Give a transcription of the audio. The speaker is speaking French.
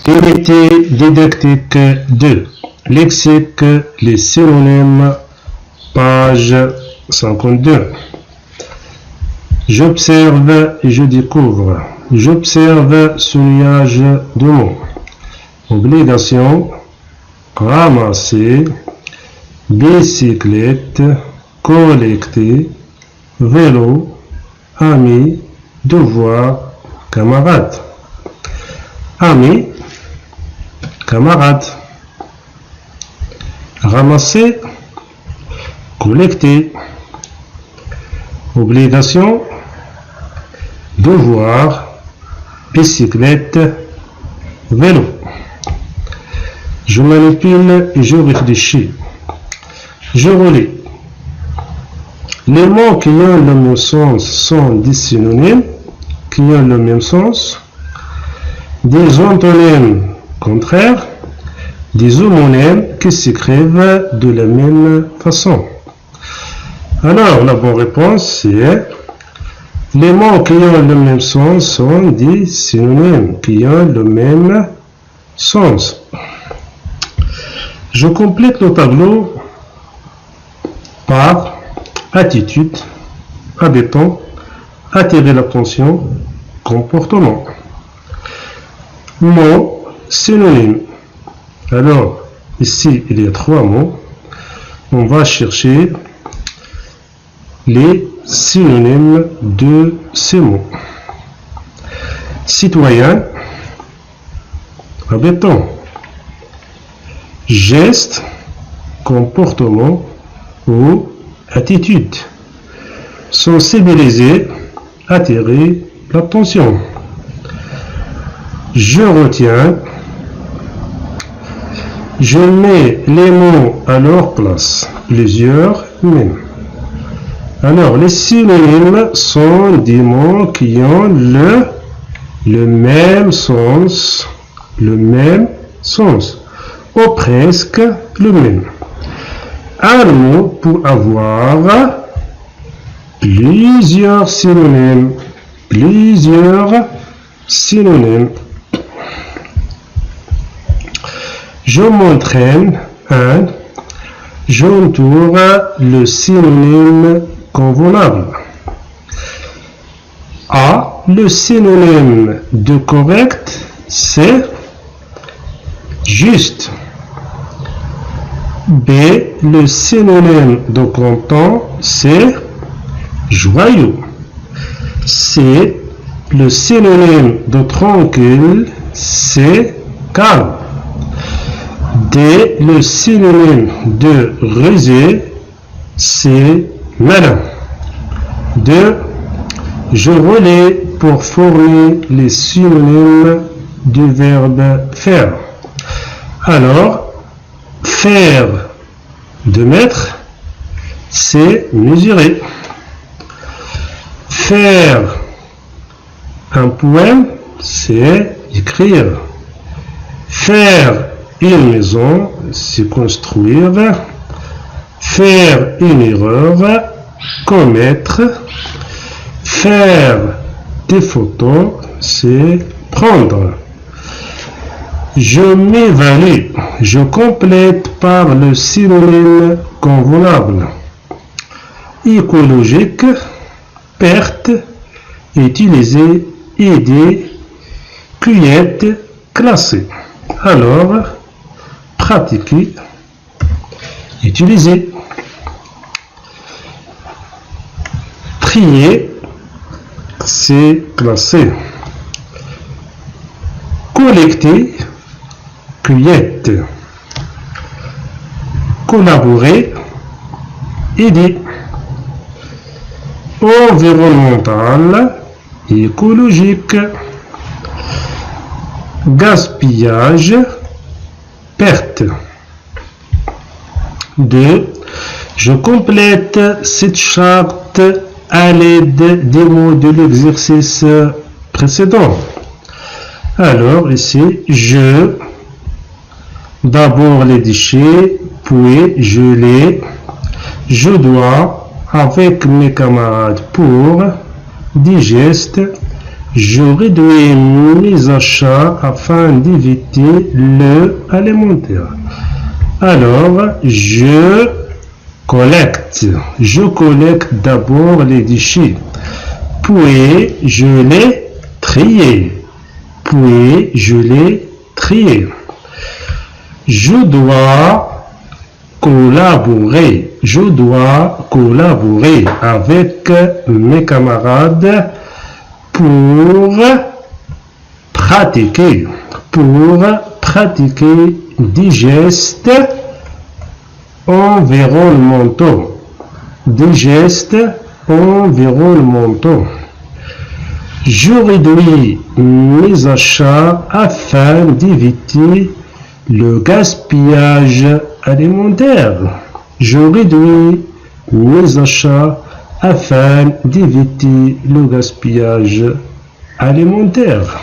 Unité didactique 2. Lexique, les synonymes, page 52. J'observe et je découvre. J'observe ce nuage de mots. Obligation, ramasser, bicyclette, collecter, vélo, ami, devoir, camarade. Ami, camarade. Ramasser, collecter. Obligation, devoir, bicyclette, vélo. Je manipule et je réfléchis. Je relis. Les mots qui ont le même sens sont des synonymes qui ont le même sens, des antonymes contraires, des homonymes qui s'écrivent de la même façon. Alors, la bonne réponse c'est les mots qui ont le même sens sont des synonymes qui ont le même sens. Je complète le tableau par attitude, habitant, attirer l'attention, comportement. Mots, synonymes. Alors, ici, il y a 3 mots. On va chercher les synonymes de ces mots. Citoyen, habitant. Geste, comportement ou attitude. Sensibiliser, attirer l'attention. Je retiens. Je mets les mots à leur place, plusieurs même. Alors, les synonymes sont des mots qui ont le même sens, ou presque le même. Un mot pour avoir plusieurs synonymes. Je m'entraîne, j'entoure le synonyme convenable. A, le synonyme de correct, c'est juste. B, le synonyme de content, c'est joyeux. C, le synonyme de tranquille, c'est calme. D, le synonyme de rusé, c'est malin. 2. Je relais pour former les synonymes du verbe faire. Alors, faire, de mettre, c'est mesurer. Faire un poème, c'est écrire. Faire une maison, c'est construire. Faire une erreur, commettre. Faire des photos, c'est prendre. Je m'évalue, je complète par le synonyme convenable. Écologique, perte, utiliser, aider, cueillette, classer. Alors, pratiquer, utiliser. Trier, c'est classer. Collecter, cueillette. Collaborer, aider. Environnemental, écologique. Gaspillage, perte. 2. Je complète cette charte à l'aide des mots de l'exercice précédent. Alors ici, je, d'abord les déchets, puis je dois, avec mes camarades pour, digeste, Je réduis mes achats afin d'éviter le alimentaire. Alors, je collecte d'abord les déchets, puis je les trie. Je dois collaborer avec mes camarades pour pratiquer des gestes environnementaux. Je réduis mes achats afin d'éviter le gaspillage alimentaire. Je réduis mes achats afin d'éviter le gaspillage alimentaire.